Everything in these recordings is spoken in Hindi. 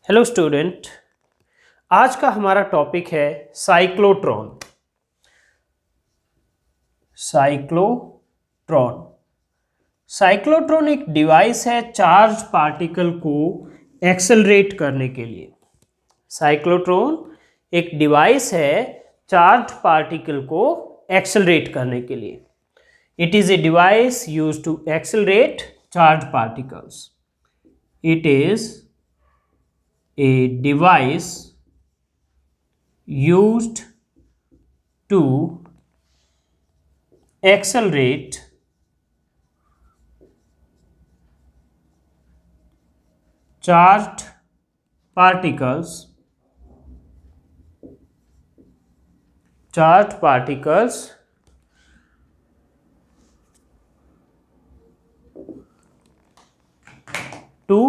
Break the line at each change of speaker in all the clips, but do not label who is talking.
Hello student. आज का हमारा टॉपिक है साइक्लोट्रॉन। साइक्लोट्रॉन साइक्लोट्रॉन एक डिवाइस है चार्ज पार्टिकल को एक्सेलरेट करने के लिए। साइक्लोट्रॉन एक डिवाइस है चार्ज पार्टिकल को एक्सेलरेट करने के लिए। It is a device used to accelerate charge particles. It is a device used to accelerate charged particles to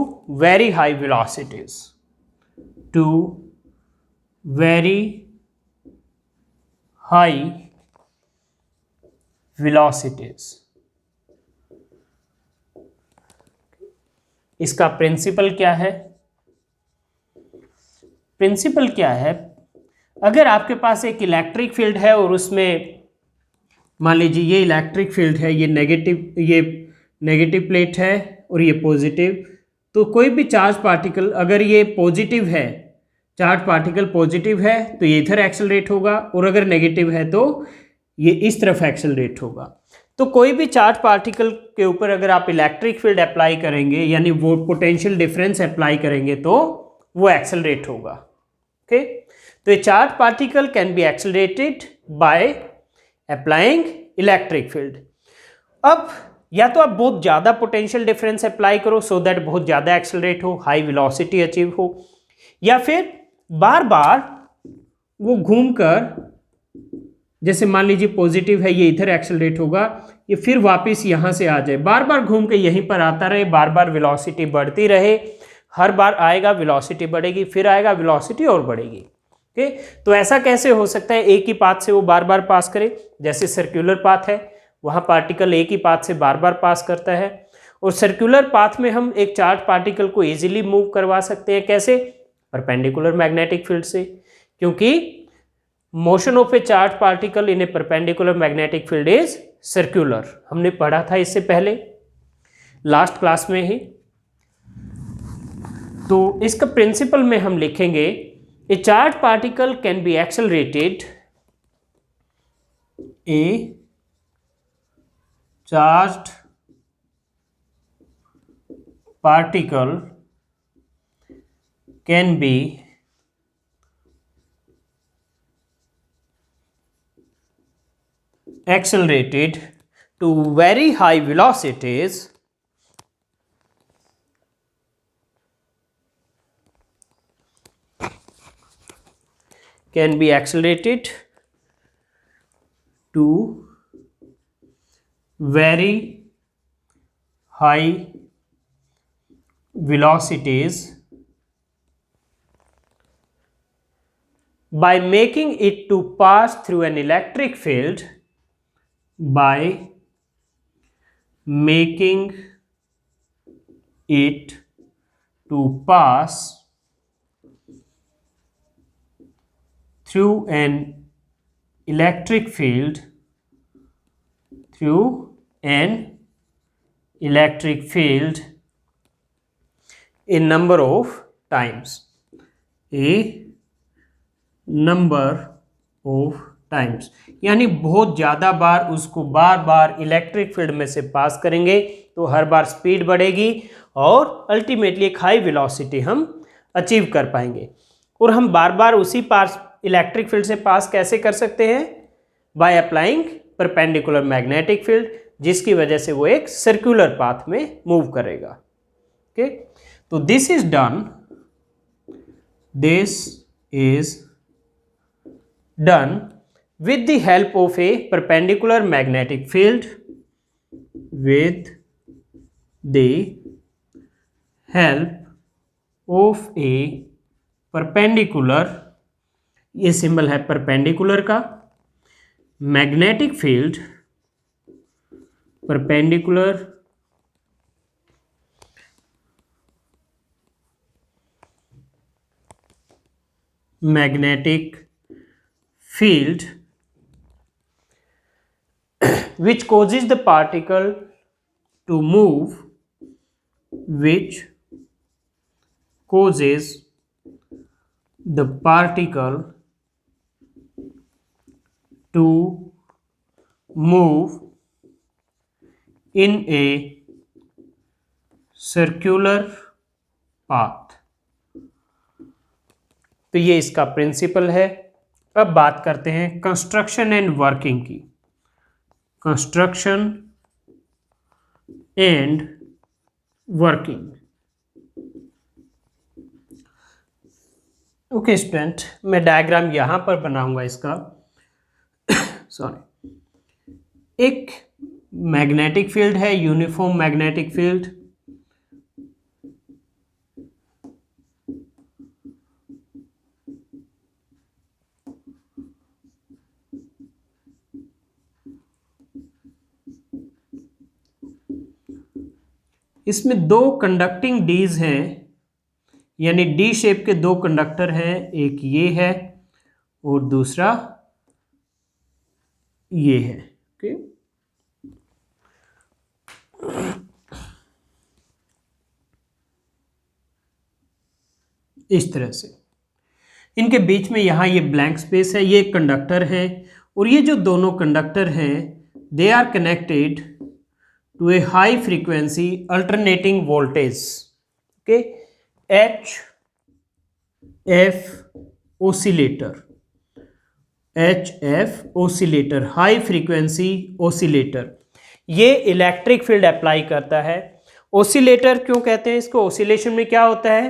very high velocities. To very high velocities. इसका प्रिंसिपल क्या है? प्रिंसिपल क्या है? अगर आपके पास एक इलेक्ट्रिक फील्ड है और उसमें मान लीजिए ये इलेक्ट्रिक फील्ड है, ये नेगेटिव प्लेट है और ये पॉजिटिव, तो कोई भी चार्ज पार्टिकल अगर ये पॉजिटिव है, चार्ज पार्टिकल पॉजिटिव है तो ये इधर एक्सेलरेट होगा, और अगर नेगेटिव है तो ये इस तरफ एक्सेलरेट होगा। तो कोई भी चार्ज पार्टिकल के ऊपर अगर आप इलेक्ट्रिक फील्ड अप्लाई करेंगे यानी वो पोटेंशियल डिफरेंस अप्लाई करेंगे तो वो एक्सेलरेट होगा। ओके, तो ये charge particle can be accelerated by applying electric field. अब या तो आप बहुत ज़्यादा पोटेंशियल डिफरेंस अप्लाई करो सो दैट बहुत ज़्यादा एक्सेलरेट हो, हाई वेलोसिटी अचीव हो, या फिर बार बार वो घूमकर, जैसे मान लीजिए पॉजिटिव है ये इधर एक्सेलरेट होगा, ये फिर वापस यहाँ से आ जाए, बार बार घूम के यहीं पर आता रहे, बार बार वेलोसिटी बढ़ती रहे, हर बार आएगा वेलोसिटी बढ़ेगी, फिर आएगा वेलोसिटी और बढ़ेगी। ओके, तो ऐसा कैसे हो सकता है? एक ही पाथ से वो बार बार पास करे, जैसे सर्कुलर पाथ है वहाँ पार्टिकल एक ही पाथ से बार बार पास करता है, और सर्कुलर पाथ में हम एक चार्ज पार्टिकल को इजीली मूव करवा सकते हैं। कैसे? परपेंडिकुलर मैग्नेटिक फील्ड से, क्योंकि motion of A charge particle in A perpendicular magnetic field is circular. हमने पढ़ा था इससे पहले लास्ट क्लास में ही। तो इसका प्रिंसिपल में हम लिखेंगे ए charge particle can be accelerated, A charged particle can be accelerated to very high velocities can be accelerated to very high velocities by making it to pass through an electric field, by making it to pass through an electric field, through an electric field a number of times, a number of times, यानी बहुत ज़्यादा बार उसको बार बार इलेक्ट्रिक फील्ड में से पास करेंगे तो हर बार स्पीड बढ़ेगी और अल्टीमेटली एक हाई वेलोसिटी हम अचीव कर पाएंगे। और हम बार बार उसी पास इलेक्ट्रिक फील्ड से पास कैसे कर सकते हैं? By applying perpendicular magnetic field, जिसकी वजह से वो एक सर्कुलर पाथ में मूव करेगा। ओके, तो this is done with the help of a perpendicular magnetic field, with the help of a perpendicular, ये सिंबल है परपेंडिकुलर का, magnetic field, perpendicular magnetic field which causes the particle to move, which causes the particle to move in a circular path। तो ये इसका प्रिंसिपल है। अब बात करते हैं कंस्ट्रक्शन एंड वर्किंग की। Construction and working. Okay student, मैं डायग्राम यहां पर बनाऊंगा इसका। सॉरी, एक मैग्नेटिक फील्ड है, यूनिफॉर्म मैग्नेटिक फील्ड। इसमें दो कंडक्टिंग डीज हैं, यानी डी शेप के दो कंडक्टर हैं, एक ये है और दूसरा ये है। ओके, इस तरह से इनके बीच में यहां ये ब्लैंक स्पेस है, ये कंडक्टर है, और ये जो दोनों कंडक्टर हैं they are connected to a high frequency alternating voltage. Okay, H F oscillator, H F oscillator, high frequency oscillator. ये इलेक्ट्रिक फील्ड अप्लाई करता है। ओसिलेटर क्यों कहते हैं इसको? ओसिलेशन में क्या होता है,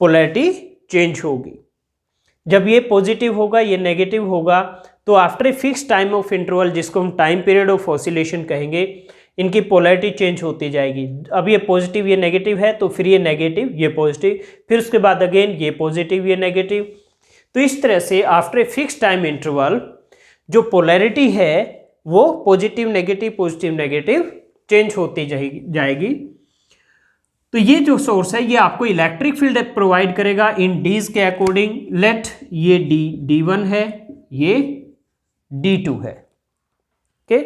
पोलैरिटी चेंज होगी। जब ये पॉजिटिव होगा, ये नेगेटिव होगा, तो after a fix time of interval, जिसको हम टाइम पीरियड ऑफ ऑसिलेशन कहेंगे, इनकी पोलैरिटी चेंज होती जाएगी। अब ये पॉजिटिव ये नेगेटिव है, तो फिर ये नेगेटिव ये पॉजिटिव, फिर उसके बाद अगेन ये पॉजिटिव ये नेगेटिव। तो इस तरह से after a fix time interval जो पोलैरिटी है वो पॉजिटिव नेगेटिव चेंज होती जाएगी। तो ये जो सोर्स है ये आपको इलेक्ट्रिक फील्ड प्रोवाइड करेगा इन डीज के अकॉर्डिंग। लेट ये D1 है, ये D2 है। ओके,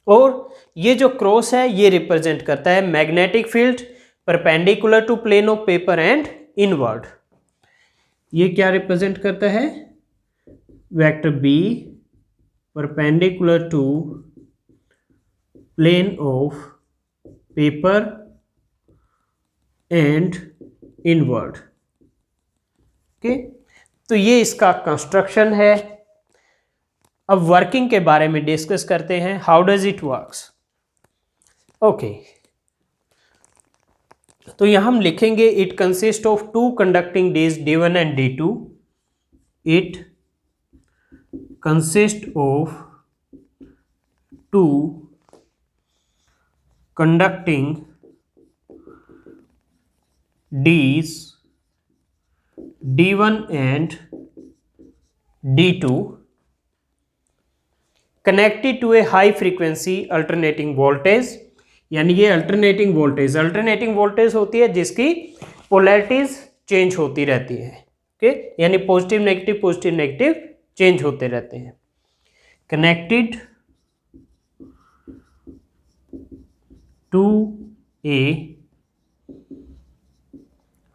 और ये जो क्रॉस है ये रिप्रेजेंट करता है magnetic field perpendicular to plane of paper and inward. ये क्या रिप्रेजेंट करता है? Vector B perpendicular to plane of paper and inward. Okay, तो ये इसका कंस्ट्रक्शन है। अब वर्किंग के बारे में डिस्कस करते हैं, how does it works. Okay, तो यहां हम लिखेंगे it consist of two conducting dees D1 and D2। It consist of two conducting dees D1 and D2 connected to a high frequency alternating voltage. यानी ये अल्टरनेटिंग वोल्टेज होती है जिसकी पोलैरिटीज चेंज होती रहती है। ओके, यानी पॉजिटिव नेगेटिव चेंज होते रहते हैं। Connected to a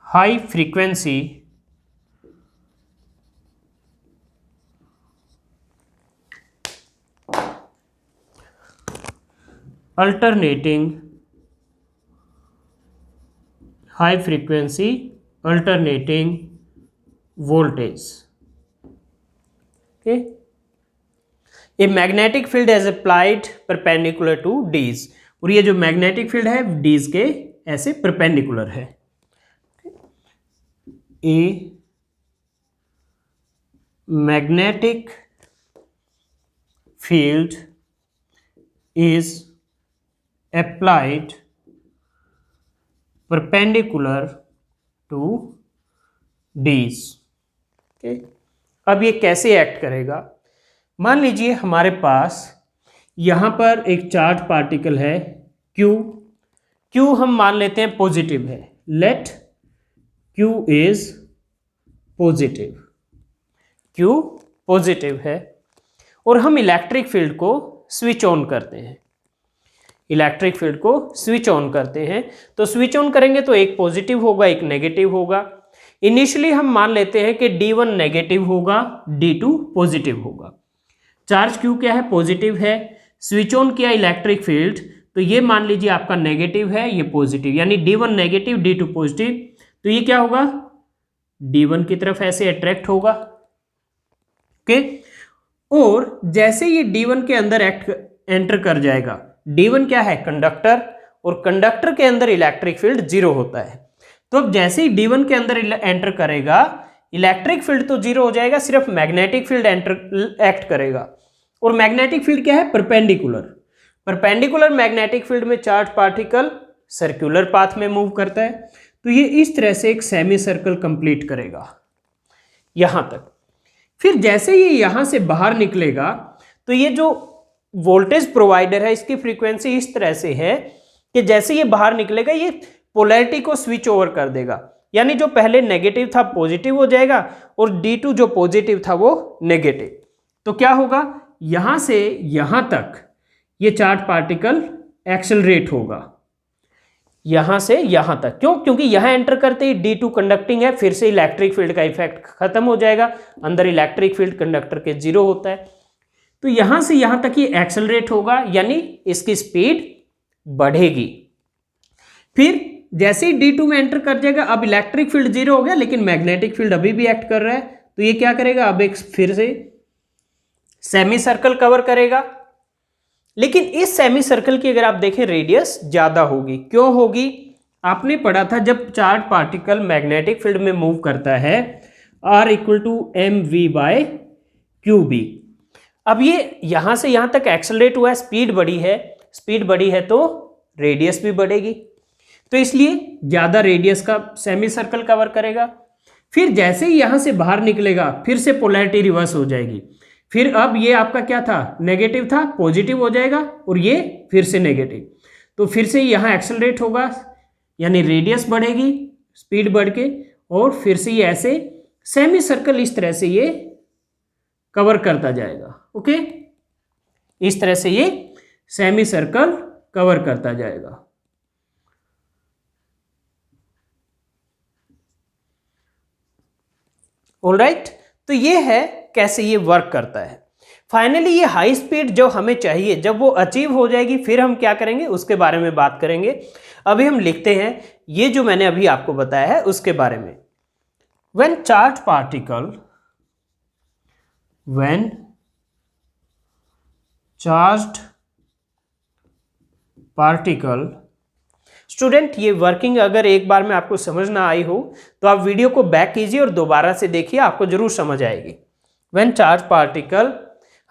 high frequency alternating high frequency alternating voltage। okay, a magnetic field is applied perpendicular to D's, और ये जो मैग्नेटिक फील्ड है D's के ऐसे परपेंडिकुलर है। a magnetic field is applied perpendicular to D's। okay? अब ये कैसे एक्ट करेगा? मान लीजिए हमारे पास यहाँ पर एक चार्ज पार्टिकल है Q हम मान लेते हैं पॉजिटिव है। Let Q is positive, Q positive है, और हम इलेक्ट्रिक फील्ड को स्विच ऑन करते हैं, इलेक्ट्रिक फील्ड को स्विच ऑन करते हैं। तो स्विच ऑन करेंगे तो एक पॉजिटिव होगा, एक नेगेटिव होगा। इनिशियली हम मान लेते हैं कि D1 नेगेटिव होगा, D2 पॉजिटिव होगा। चार्ज Q क्या है, पॉजिटिव है। स्विच ऑन किया इलेक्ट्रिक फील्ड, तो ये मान लीजिए आपका नेगेटिव है, ये पॉजिटिव, यानी D1 नेगेटिव D2 पॉजिटिव। तो ये क्या होगा, D1 की तरफ ऐसे अट्रैक्ट होगा, ओके। और जैसे ये D1 के अंदर एंटर कर जाएगा, D1 क्या है, कंडक्टर, और कंडक्टर के अंदर इलेक्ट्रिक फील्ड 0 होता है। तो अब जैसे ही D1 के अंदर एंटर करेगा, इलेक्ट्रिक फील्ड तो 0 हो जाएगा, सिर्फ मैग्नेटिक फील्ड एक्ट करेगा। और मैग्नेटिक फील्ड क्या है, परपेंडिकुलर। परपेंडिकुलर मैग्नेटिक फील्ड में चार्ज पार्टिकल सर्कुलर पाथ में मूव करता है। तो ये इस तरह से एक सेमी सर्कल कंप्लीट करेगा यहां तक। फिर जैसे ये यहां से बाहर निकलेगा, तो ये जो वोल्टेज प्रोवाइडर है, इसकी फ्रीक्वेंसी इस तरह से है कि जैसे ये बाहर निकलेगा, ये पोलैरिटी को स्विच ओवर कर देगा, यानी जो पहले नेगेटिव था पॉजिटिव हो जाएगा, और D2 जो पॉजिटिव था वो नेगेटिव। तो क्या होगा, यहां से यहां तक ये चार्ज पार्टिकल एक्सेलरेट होगा, यहां से यहां तक। क्यों, क्योंकि यहां एंटर करते ही D2 कंडक्टिंग है, फिर से इलेक्ट्रिक फील्ड का इफेक्ट खत्म हो जाएगा, अंदर इलेक्ट्रिक फील्ड कंडक्टर के 0 होता है। तो यहां से यहां तक ये एक्सेलरेट होगा, यानी इसकी स्पीड बढ़ेगी। फिर जैसे ही D2 में एंटर कर जाएगा, अब इलेक्ट्रिक फील्ड 0 हो गया, लेकिन मैग्नेटिक फील्ड अभी भी एक्ट कर रहा है। तो ये क्या करेगा, अब एक फिर से सेमी सर्कल कवर करेगा। लेकिन इस सेमी सर्कल की अगर आप देखें, रेडियस ज्यादा होगी। क्यों होगी, आपने पढ़ा था जब चार्ज पार्टिकल मैग्नेटिक फील्ड में मूव करता है, R = mv/qb। अब ये यहां से यहां तक एक्सेलरेट हुआ है, स्पीड बढ़ी है, स्पीड बढ़ी है तो रेडियस भी बढ़ेगी, तो इसलिए ज्यादा रेडियस का सेमी सर्कल कवर करेगा। फिर जैसे ही यहां से बाहर निकलेगा, फिर से पोलैरिटी रिवर्स हो जाएगी। फिर अब ये आपका क्या था, नेगेटिव था, पॉजिटिव हो जाएगा, और ये फिर से नेगेटिव। तो फिर से यहाँ एक्सेलरेट होगा, यानी रेडियस बढ़ेगी, स्पीड बढ़ के, और फिर से ये ऐसे सेमी सर्कल इस तरह से ये कवर करता जाएगा, ओके। इस तरह से ये सेमी सर्कल कवर करता जाएगा। ऑलराइट, तो ये है कैसे ये वर्क करता है। फाइनली ये हाई स्पीड जो हमें चाहिए, जब वो अचीव हो जाएगी, फिर हम क्या करेंगे उसके बारे में बात करेंगे। अभी हम लिखते हैं ये जो मैंने अभी आपको बताया है उसके बारे में। when charged particle स्टूडेंट, ये वर्किंग अगर एक बार में आपको समझ ना आई हो तो आप वीडियो को बैक कीजिए और दोबारा से देखिए, आपको जरूर समझ आएगी। व्हेन चार्ज पार्टिकल,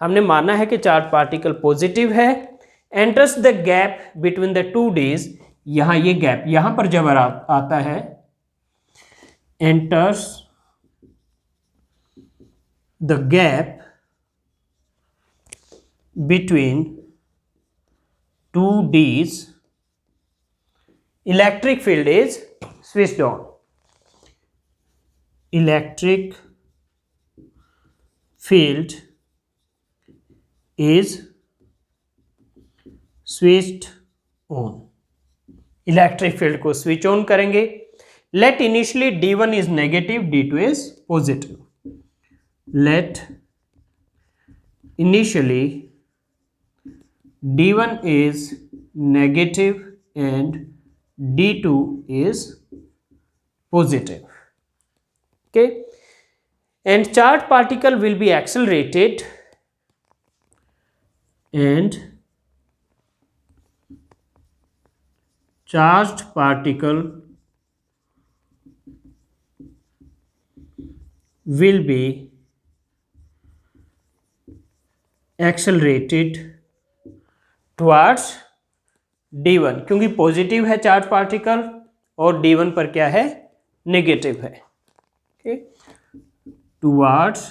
हमने माना है कि चार्ज पार्टिकल पॉजिटिव है, enters the gap between the two days, यहां ये गैप यहां पर जब आता है, enters the gap between two days, electric field is switched on. Electric field is switched on. Electric field को स्विच ऑन करेंगे। Let initially D1 is negative, D2 is positive. Let initially D1 is negative and D2 is positive, okay, and charged particle will be accelerated and charged particle will be accelerated towards D1, क्योंकि पॉजिटिव है चार्ज पार्टिकल और D1 पर क्या है, नेगेटिव है, okay, towards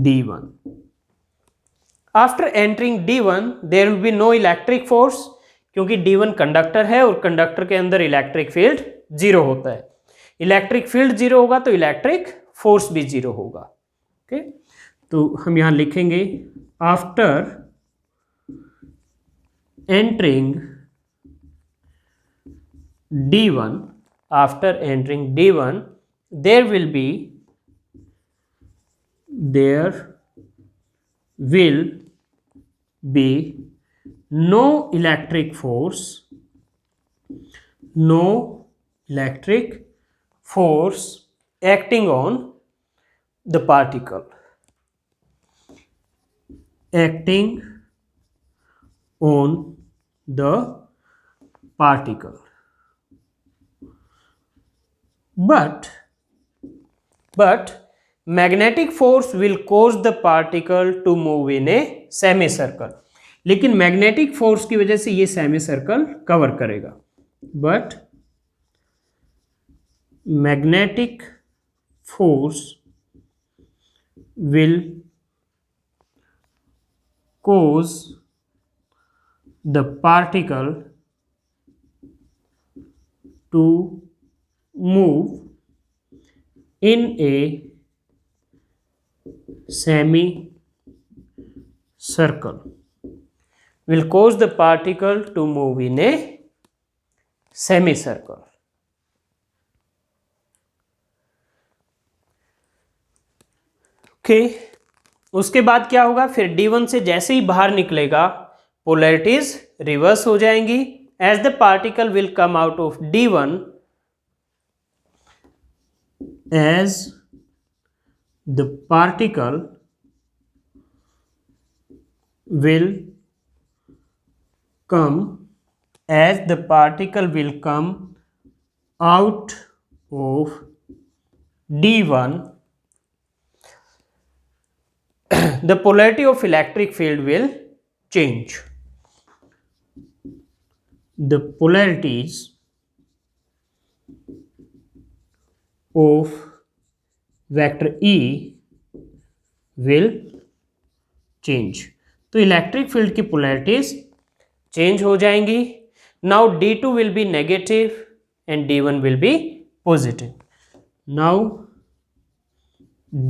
D1। After entering D1 there will be no electric force, क्योंकि D1 कंडक्टर है और कंडक्टर के अंदर इलेक्ट्रिक फील्ड 0 होता है। इलेक्ट्रिक फील्ड जीरो होगा तो इलेक्ट्रिक फोर्स भी जीरो होगा। ओके, तो हम यहाँ लिखेंगे after entering D1, after entering D1 there will be no electric force acting on the particle, but magnetic force will cause the particle to move in a semicircle। लेकिन मैग्नेटिक फोर्स की वजह से ये सेमी सर्कल कवर करेगा, but magnetic force will cause the particle to move in a semicircle, will cause the particle to move in a semicircle। Okay, उसके बाद क्या होगा, फिर D1 से जैसे ही बाहर निकलेगा पोलैरिटीज रिवर्स हो जाएंगी। As the particle will come out of D1, as the particle will come out of D1, the polarity of electric field will change। The polarities of vector E will change। तो इलेक्ट्रिक फील्ड की पोलैरिटीज चेंज हो जाएंगी। Now D2 will be negative and D1 will be positive. Now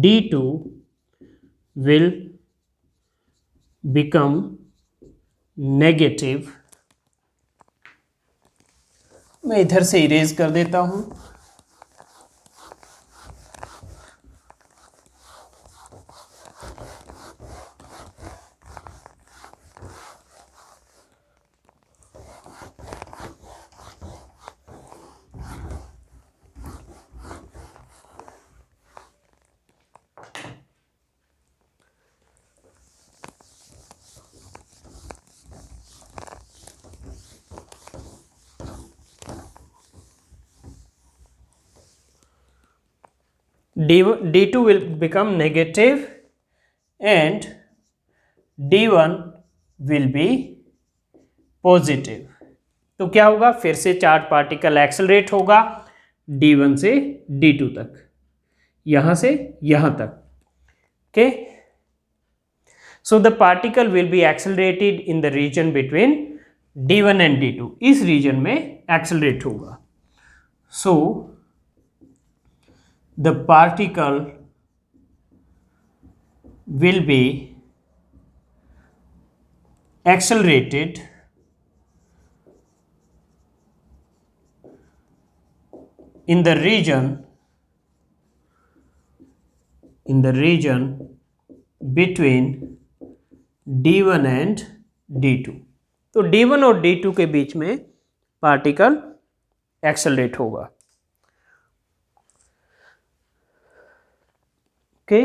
D2 will become negative। मैं इधर से इरेज कर देता हूं। D2 will become negative and D1 will be positive। तो क्या होगा, फिर से चार्ज पार्टिकल एक्सेलरेट होगा D1 से D2 तक, यहां से यहां तक। Okay, so the particle will be accelerated in the region between D1 and D2। इस रीजन में एक्सेलरेट होगा। सो the particle will be accelerated in the region between D1 and D2। तो D1 और D2 के बीच में पार्टिकल एक्सेलरेट होगा। ओके,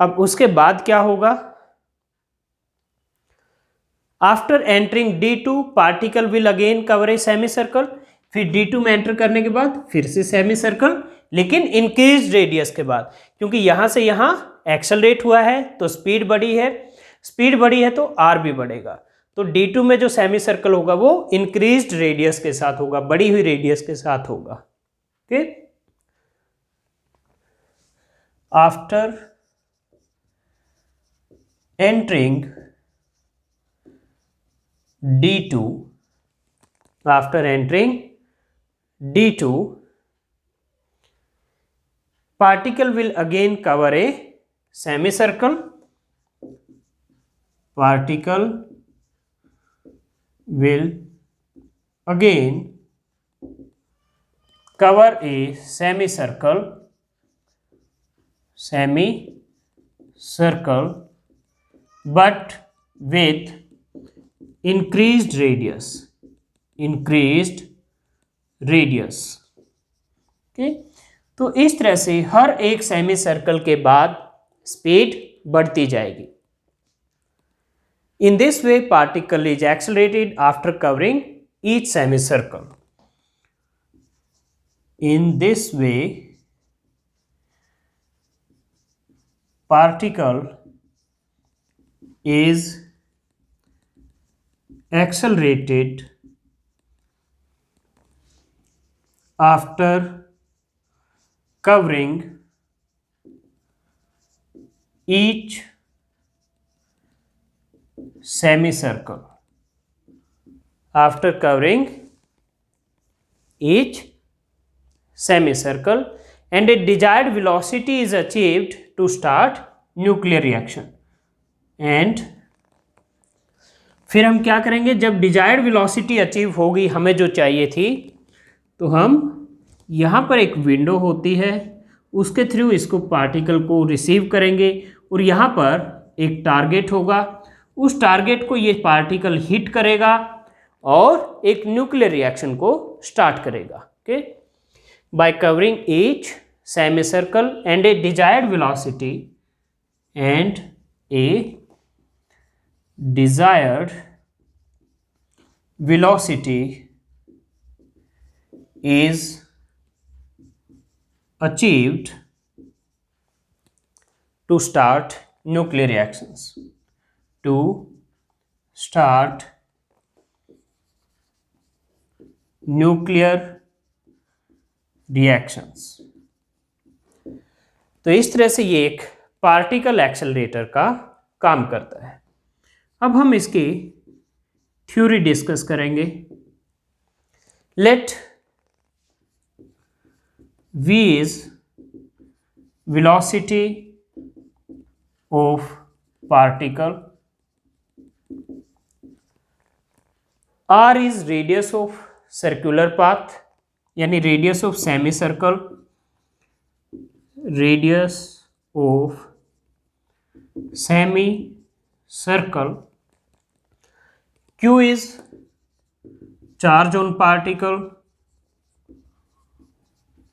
अब उसके बाद क्या होगा, after entering D2 particle will again cover a semi circle. फिर D2 में एंटर करने के बाद फिर से सेमी सर्कल, लेकिन इंक्रीज रेडियस के बाद, क्योंकि यहां से यहां एक्सेलरेट हुआ है तो स्पीड बढ़ी है, स्पीड बढ़ी है तो R भी बढ़ेगा। तो D2 में जो सेमी सर्कल होगा वो इंक्रीज्ड रेडियस के साथ होगा, बढ़ी हुई रेडियस के साथ होगा। Okay, after entering D2, particle will again cover a semicircle. Particle will again cover a semicircle, but with increased radius. Okay, तो इस तरह से हर एक सेमी सर्कल के बाद स्पीड बढ़ती जाएगी. In this way, particle is accelerated after covering each semicircle. In this way, particle is accelerated after covering each semicircle. After covering each semicircle, and a desired velocity is achieved to start nuclear reaction. And फिर हम क्या करेंगे, जब डिजायर्ड वेलोसिटी अचीव होगी हमें जो चाहिए थी, तो हम यहाँ पर एक विंडो होती है, उसके थ्रू इसको पार्टिकल को रिसीव करेंगे और यहाँ पर एक टारगेट होगा. उस टारगेट को ये पार्टिकल हिट करेगा और एक न्यूक्लियर रिएक्शन को स्टार्ट करेगा. Okay, bye covering each semicircle and A desired velocity is achieved to start nuclear reactions. To start nuclear reactions. तो इस तरह से ये एक पार्टिकल एक्सेलरेटर का काम करता है. अब हम इसकी थ्योरी डिस्कस करेंगे. Let v is velocity of particle, r is radius of circular path यानी radius of semicircle, radius of semicircle. q is charge on particle,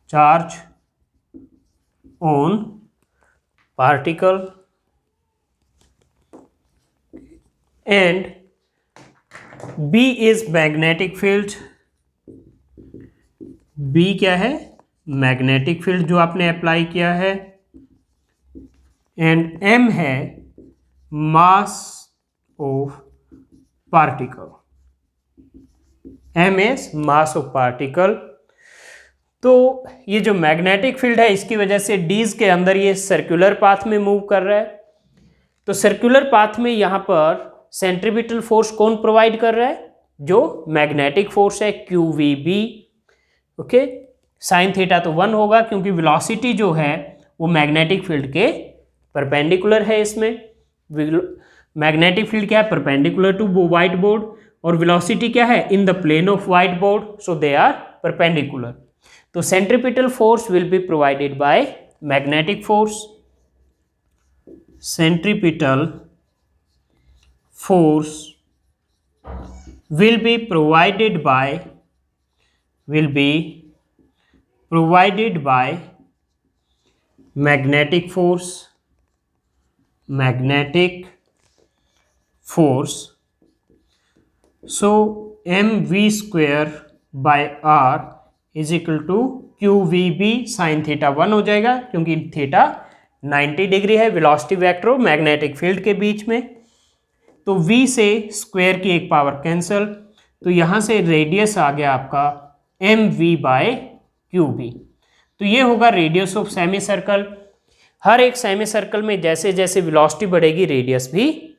charge on particle, and b is magnetic field. b क्या है, मैग्नेटिक फील्ड जो आपने अप्लाई किया है, एंड m है mass of particle. m is mass of particle. तो ये जो मैग्नेटिक फील्ड है इसकी वजह से डीज के अंदर ये सर्कुलर पाथ में मूव कर रहा है. तो सर्कुलर पाथ में यहाँ पर सेंट्रीपिटल फोर्स कौन प्रोवाइड कर रहा है, जो मैग्नेटिक फोर्स है, QVB. ओके, साइन थीटा तो 1 होगा क्योंकि वेलोसिटी जो है वो मैग्नेटिक फील्ड के परपेंडिकुलर है. इसमें मैग्नेटिक फील्ड क्या है, परपेंडिकुलर टू व्हाइट बोर्ड, और वेलोसिटी क्या है, in the plane of white board, so they are perpendicular. तो centripetal force will be provided by magnetic force. Centripetal force will be provided by magnetic force. So mv square by r is equal to QVB sin theta 1 हो जाएगा क्योंकि थीटा 90 डिग्री है वेलोसिटी वेक्टर और मैग्नेटिक फील्ड के बीच में. तो v से स्क्वायर की एक पावर कैंसल, तो यहाँ से रेडियस आ गया आपका mv बाय QB. तो ये होगा रेडियस ऑफ सेमी सर्कल. हर एक सेमी सर्कल में जैसे जैसे वेलोसिटी बढ़ेगी रेडियस भी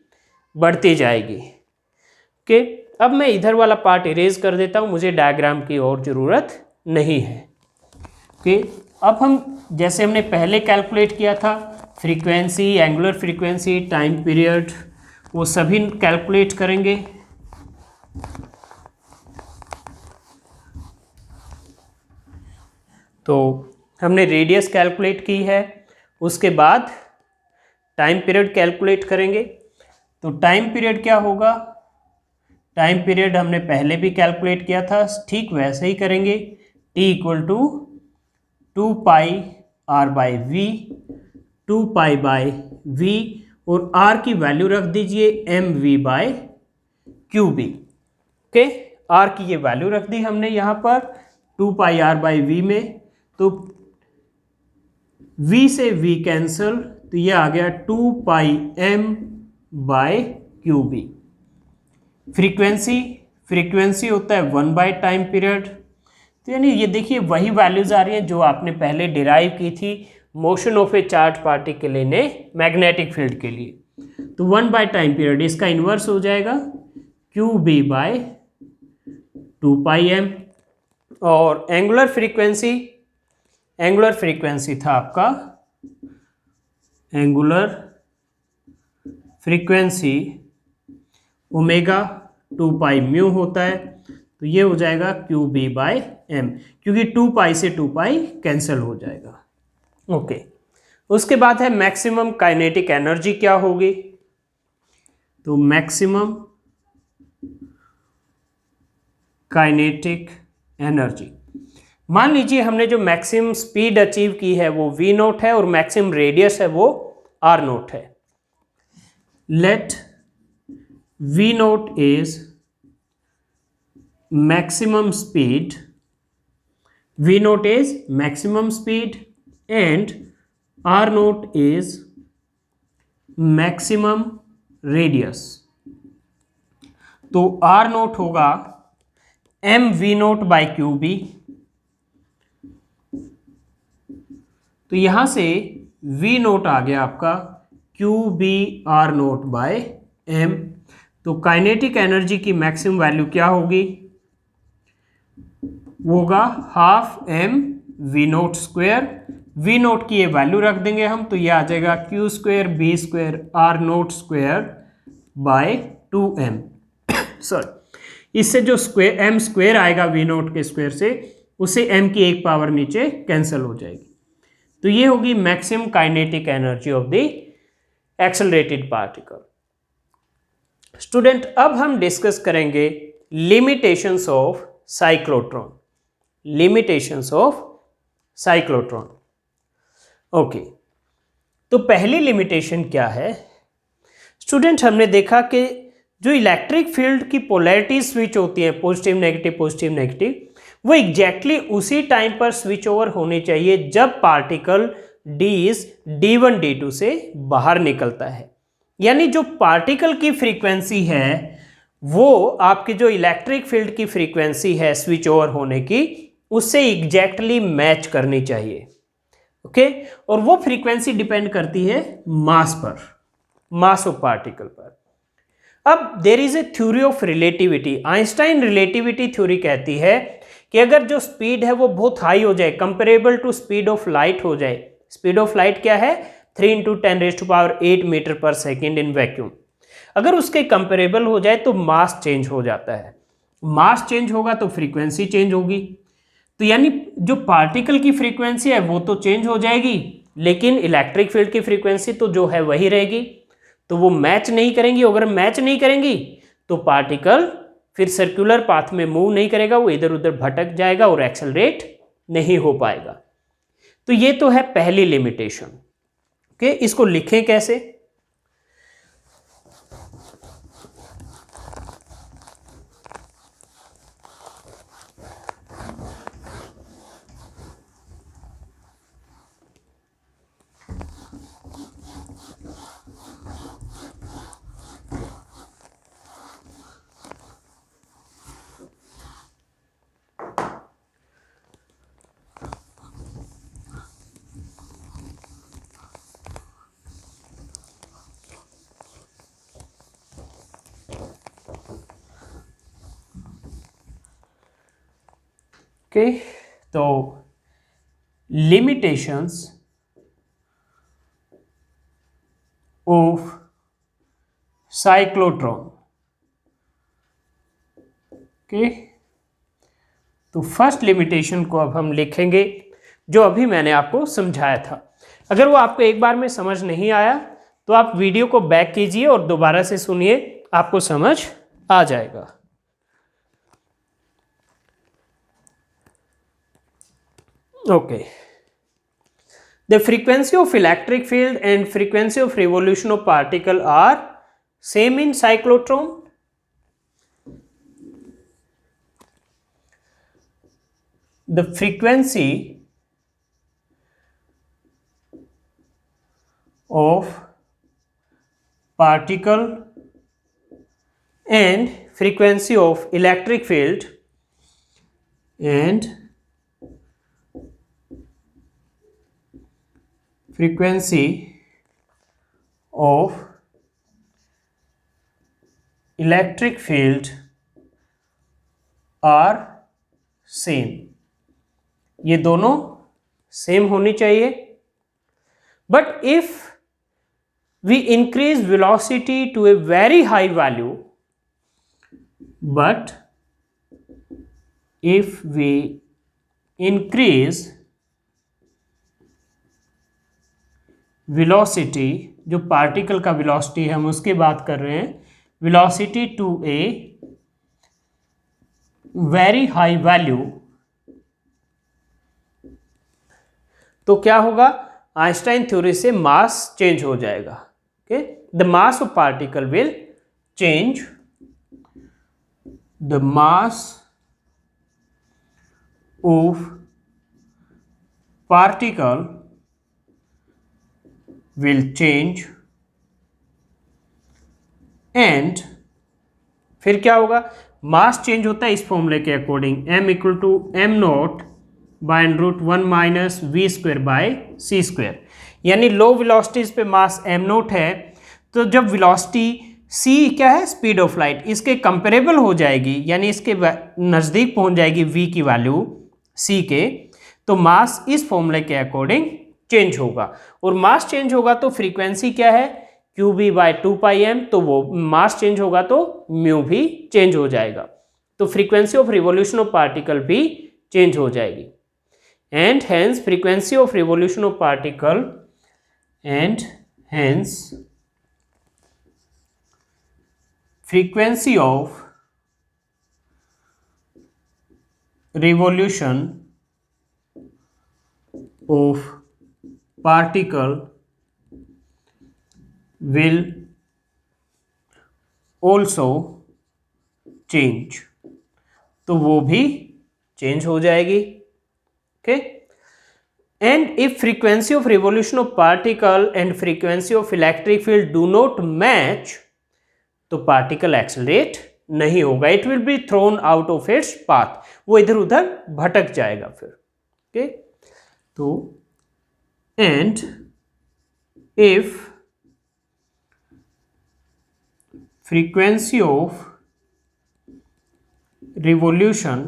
बढ़ती जाएगी. ओके, अब मैं इधर वाला पार्ट इरेज कर देता हूँ, मुझे डायग्राम की और ज़रूरत नहीं है. ओके, अब हम जैसे हमने पहले कैलकुलेट किया था, frequency, angular frequency, time period, वो सभी कैलकुलेट करेंगे। तो हमने रेडियस कैलकुलेट की है, उसके बाद टाइम पीरियड कैलकुलेट करेंगे। तो टाइम पीरियड क्या होगा, टाइम पीरियड हमने पहले भी कैलकुलेट किया था, ठीक वैसे ही करेंगे। T equal to 2πr/v, 2π/v, और r की वैल्यू रख दीजिए mv/qb। ओके, r की ये वैल्यू रख दी हमने यहाँ पर 2πr/v में। तो v से v कैंसल, तो ये आ गया 2πm/qb। फ्रीक्वेंसी होता है 1/टाइम पीरियड। तो यानी ये देखिए वही वैल्यूज आ रही हैं जो आपने पहले डिराइव की थी motion of A charge particle in a magnetic field के लिए। तो 1/टाइम पीरियड, इसका इन्वर्स हो जाएगा qb/2πm। और एंगुलर फ्रीक्वेंसी था आपका, एंगुलर फ्रीक्वेंसी ओमेगा 2π होता है, तो ये हो जाएगा qb/m, क्योंकि 2π से 2π कैंसिल हो जाएगा। ओके, उसके बाद है मैक्सिमम काइनेटिक एनर्जी क्या होगी। तो मैक्सिमम काइनेटिक एनर्जी, मान लीजिए हमने जो मैक्सिमम स्पीड अचीव की है वो v0 है और मैक्सिमम रेडियस है वो r0 है। Let v0 is maximum speed, v0 is maximum speed and r0 is maximum radius। तो r0 होगा mv0/qb। तो यहां से v0 आ गया आपका qb/r0/m। तो काइनेटिक एनर्जी की मैक्सिमम वैल्यू क्या होगी, वो होगा ½ v0 की ये वैल्यू रख देंगे हम, तो ये आ जाएगा q²b²r0² सॉरी, इससे जो m² आएगा v0 के स्क्वायर से, उससे m की एक पावर नीचे कैंसिल हो जाएगी। तो ये होगी maximum kinetic energy of the accelerated particle. Student, अब हम डिस्कस करेंगे लिमिटेशंस ऑफ साइक्लोट्रॉन। ओके, तो पहली लिमिटेशन क्या है स्टूडेंट, हमने देखा कि जो इलेक्ट्रिक फील्ड की पोलैरिटी स्विच होती है, पॉजिटिव नेगेटिव, वो एग्जैक्टली उसी टाइम पर स्विच ओवर होनी चाहिए जब पार्टिकल d1 d2 से बाहर निकलता है। यानी जो पार्टिकल की फ्रीक्वेंसी है वो आपकी जो इलेक्ट्रिक फील्ड की फ्रीक्वेंसी है स्विच ओवर होने की, उससे एग्जैक्टली मैच करनी चाहिए। ओके, और वो फ्रीक्वेंसी डिपेंड करती है मास पर, मास ऑफ पार्टिकल पर। अब there is a theory of relativity, Einstein relativity theory कहती है कि अगर जो स्पीड है वो बहुत हाई हो जाए, comparable to speed of light हो जाए। स्पीड ऑफ लाइट क्या है, 3 × 10⁸ मीटर पर सेकेंड इन वैक्यूम। अगर उसके कंपेरेबल हो जाए तो मास चेंज हो जाता है, मास चेंज होगा तो फ्रीक्वेंसी चेंज होगी। तो यानी जो पार्टिकल की फ्रीक्वेंसी है वो तो चेंज हो जाएगी, लेकिन इलेक्ट्रिक फील्ड की फ्रीक्वेंसी तो जो है वही रहेगी। तो वो मैच नहीं करेंगी, अगर मैच नहीं करेंगी तो पार्टिकल फिर सर्कुलर पाथ में मूव नहीं करेगा, वो इधर उधर भटक जाएगा और एक्सेलरेट नहीं हो पाएगा। तो ये तो है पहली लिमिटेशन। ओके, इसको लिखें कैसे, ओके। तो limitations of cyclotron। ओके, तो फर्स्ट लिमिटेशन को अब हम लिखेंगे जो अभी मैंने आपको समझाया था। अगर वो आपको एक बार में समझ नहीं आया तो आप वीडियो को बैक कीजिए और दोबारा से सुनिए, आपको समझ आ जाएगा। Okay, the frequency of electric field and frequency of revolution of particle are same in cyclotron। The frequency of particle and frequency of electric field and frequency of electric field are same। ये दोनों सेम होनी चाहिए। But if we increase velocity to a very high value, but if we increase velocity, जो पार्टिकल का वेलोसिटी है हम उसकी बात कर रहे हैं, velocity to a very high value, तो क्या होगा, आइंस्टाइन थ्योरी से मास चेंज हो जाएगा। Okay, the mass of particle will change, the mass of particle will change and फिर क्या होगा, मास चेंज होता है इस फॉर्मूले के according, m equal to M naught by root 1 minus V square by C square. यानी लो वेलोसिटीज पे मास m नॉट है, तो जब वेलोसिटी c क्या है, स्पीड ऑफ लाइट, इसके कंपेरेबल हो जाएगी, यानी इसके नज़दीक पहुंच जाएगी v की वैल्यू c के, तो मास इस फॉर्मूले के अकॉर्डिंग चेंज होगा। और मास चेंज होगा तो फ्रीक्वेंसी क्या है, क्यू बी बाय 2πm, तो वो मास चेंज होगा तो म्यू भी चेंज हो जाएगा, तो frequency of revolution of particle भी चेंज हो जाएगी। And hence frequency of revolution of particle and hence frequency of revolution of particle will also change, तो वो भी चेंज हो जाएगी। Okay, and if frequency of revolution of particle and frequency of electric field do not match, तो पार्टिकल एक्सेलरेट नहीं होगा, it will be thrown out of its path, वो इधर उधर भटक जाएगा फिर। ओके, तो and if frequency of revolution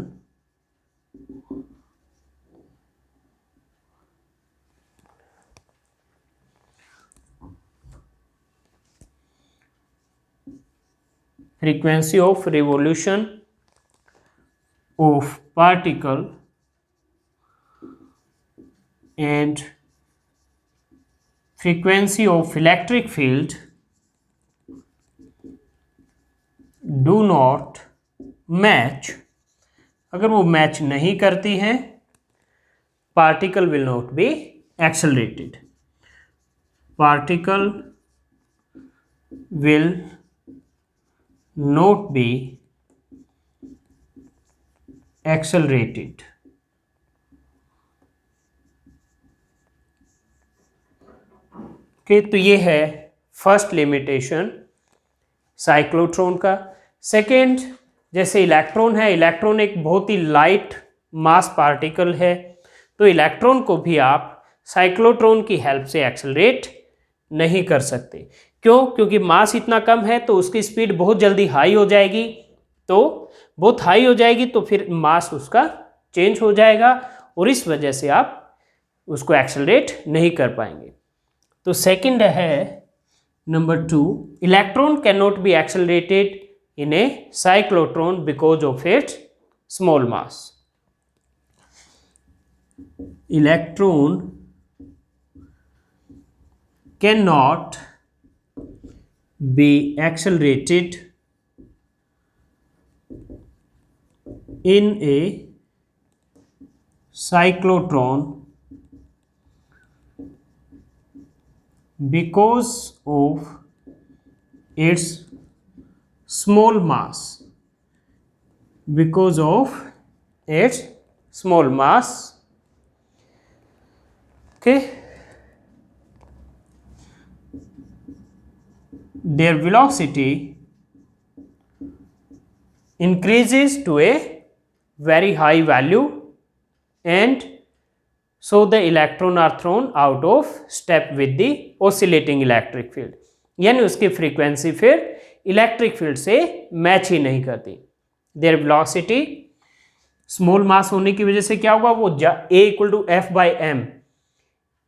of particle and frequency of electric field do not match, अगर वो मैच नहीं करती हैं, particle will not be accelerated, particle will not be accelerated. Okay, तो ये है फर्स्ट लिमिटेशन साइक्लोट्रॉन का। सेकेंड, जैसे इलेक्ट्रॉन है, इलेक्ट्रॉन एक बहुत ही लाइट मास पार्टिकल है, तो इलेक्ट्रॉन को भी आप साइक्लोट्रॉन की हेल्प से एक्सेलरेट नहीं कर सकते। क्यों? क्योंकि मास इतना कम है तो उसकी स्पीड बहुत जल्दी हाई हो जाएगी, तो बहुत हाई हो जाएगी तो फिर मास उसका चेंज हो जाएगा और इस वजह से आप उसको एक्सेलरेट नहीं कर पाएंगे। तो सेकंड है number 2, electron can not be accelerated in A cyclotron because of its small mass. Electron can not be accelerated in a cyclotron because of its small mass, because of its small mass. Okay, their velocity increases to a very high value and so the electron are thrown out of step with the oscillating electric field, यानी उसकी फ्रीक्वेंसी फिर इलेक्ट्रिक फील्ड से मैच ही नहीं करती। देयर वेलोसिटी स्मॉल मास होने की वजह से क्या होगा, वो a = f/m,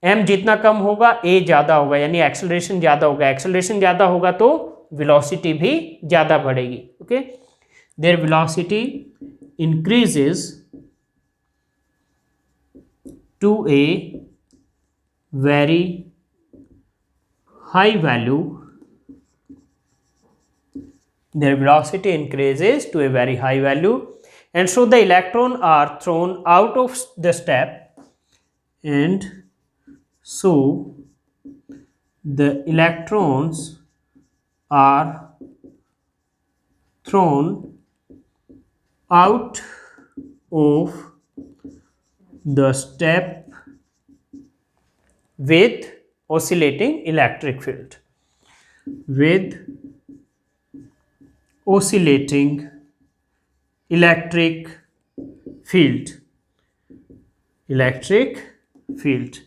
m जितना कम होगा a ज़्यादा होगा, यानी एक्सेलरेशन ज़्यादा होगा। एक्सेलरेशन ज़्यादा होगा तो वेलोसिटी भी ज़्यादा बढ़ेगी। Okay, there velocity increases to a very high value. Their velocity increases to a very high value and so the electron are thrown out of the step and so the electrons are thrown out of the step with oscillating electric field, with oscillating electric field, electric field।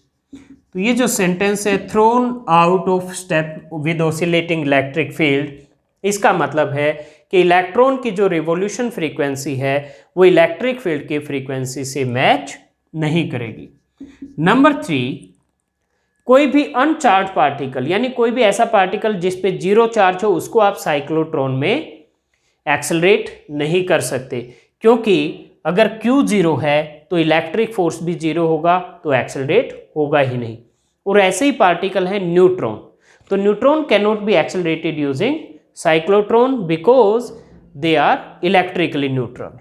तो ये जो सेंटेंस है thrown out of step with oscillating electric field, इसका मतलब है कि इलेक्ट्रॉन की जो रिवॉल्यूशन फ्रीक्वेंसी है वो इलेक्ट्रिक फील्ड की फ्रीक्वेंसी से मैच नहीं करेगी। नंबर 3, कोई भी अनचार्ज पार्टिकल यानी कोई भी ऐसा पार्टिकल जिस पे जीरो चार्ज हो उसको आप साइक्लोट्रॉन में एक्सेलरेट नहीं कर सकते, क्योंकि अगर Q 0 है तो इलेक्ट्रिक फोर्स भी 0 होगा तो एक्सेलरेट होगा ही नहीं। और ऐसे ही पार्टिकल है न्यूट्रॉन, तो neutron can not be accelerated using cyclotron because they are electrically neutral.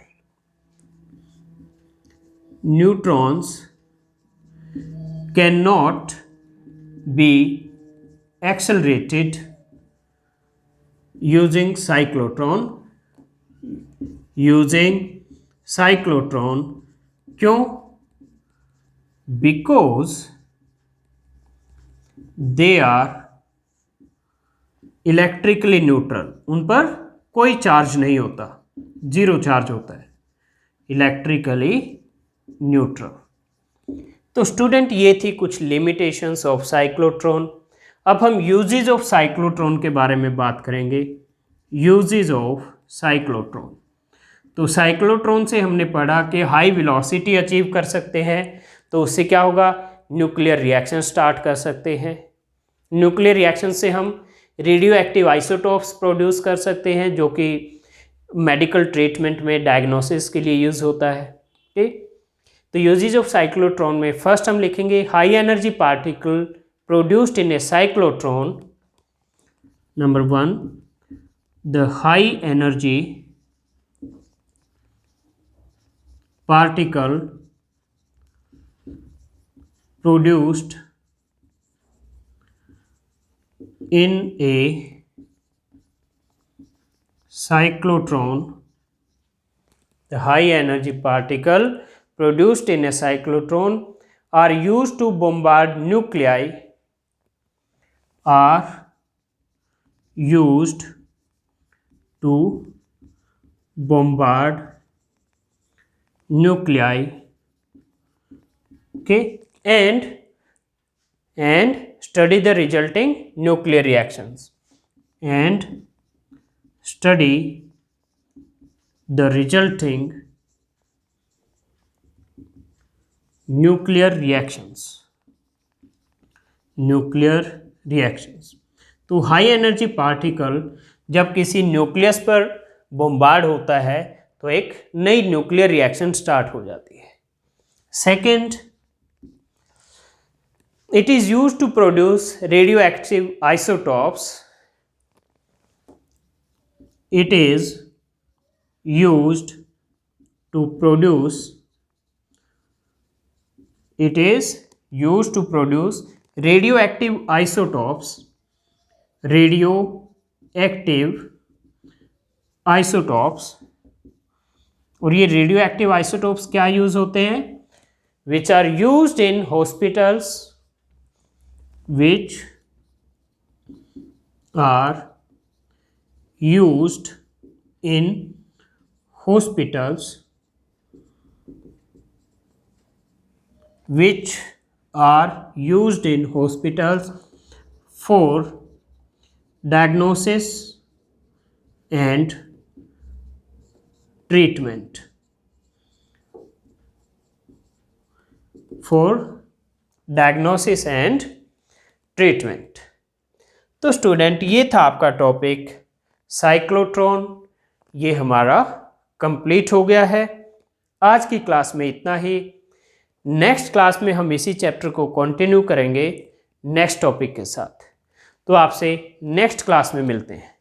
Neutrons cannot be accelerated using cyclotron, क्यों? Because they are electrically neutral, उन पर कोई चार्ज नहीं होता, जीरो चार्ज होता है, इलेक्ट्रिकली न्यूट्रल। तो स्टूडेंट ये थी कुछ लिमिटेशंस ऑफ साइक्लोट्रॉन। अब हम यूजेज ऑफ साइक्लोट्रॉन के बारे में बात करेंगे। यूजेज ऑफ साइक्लोट्रॉन, तो साइक्लोट्रॉन से हमने पढ़ा कि हाई वेलोसिटी अचीव कर सकते हैं, तो उससे क्या होगा, न्यूक्लियर रिएक्शन स्टार्ट कर सकते हैं। न्यूक्लियर रिएक्शन से हम रेडियो एक्टिव आइसोटोप्स प्रोड्यूस कर सकते हैं जो कि मेडिकल ट्रीटमेंट में डायग्नोसिस के लिए यूज़ होता है। ठीक, तो यूजेज ऑफ साइक्लोट्रॉन में फर्स्ट हम लिखेंगे high energy particle produced in A cyclotron. Number 1, the high energy particle produced in a cyclotron, the high energy particle produced in a cyclotron are used to bombard nuclei, are used to bombard nuclei, okay, and study the resulting nuclear reactions, and study the resulting nuclear reactions. तो हाई एनर्जी पार्टिकल जब किसी न्यूक्लियस पर बॉम्बार्ड होता है तो एक नई न्यूक्लियर रिएक्शन स्टार्ट हो जाती है। Second, it is used to produce radioactive isotopes. It is used to produce radioactive isotopes, और ये रेडियोएक्टिव आइसोटोप्स क्या यूज होते हैं? Which are used in hospitals, which are used in hospitals, for diagnosis and treatment. Treatment. तो स्टूडेंट, ये था आपका टॉपिक साइक्लोट्रॉन। ये हमारा कंप्लीट हो गया है। आज की क्लास में इतना ही। नेक्स्ट क्लास में हम इसी चैप्टर को कंटिन्यू करेंगे नेक्स्ट टॉपिक के साथ। तो आपसे नेक्स्ट क्लास में मिलते हैं।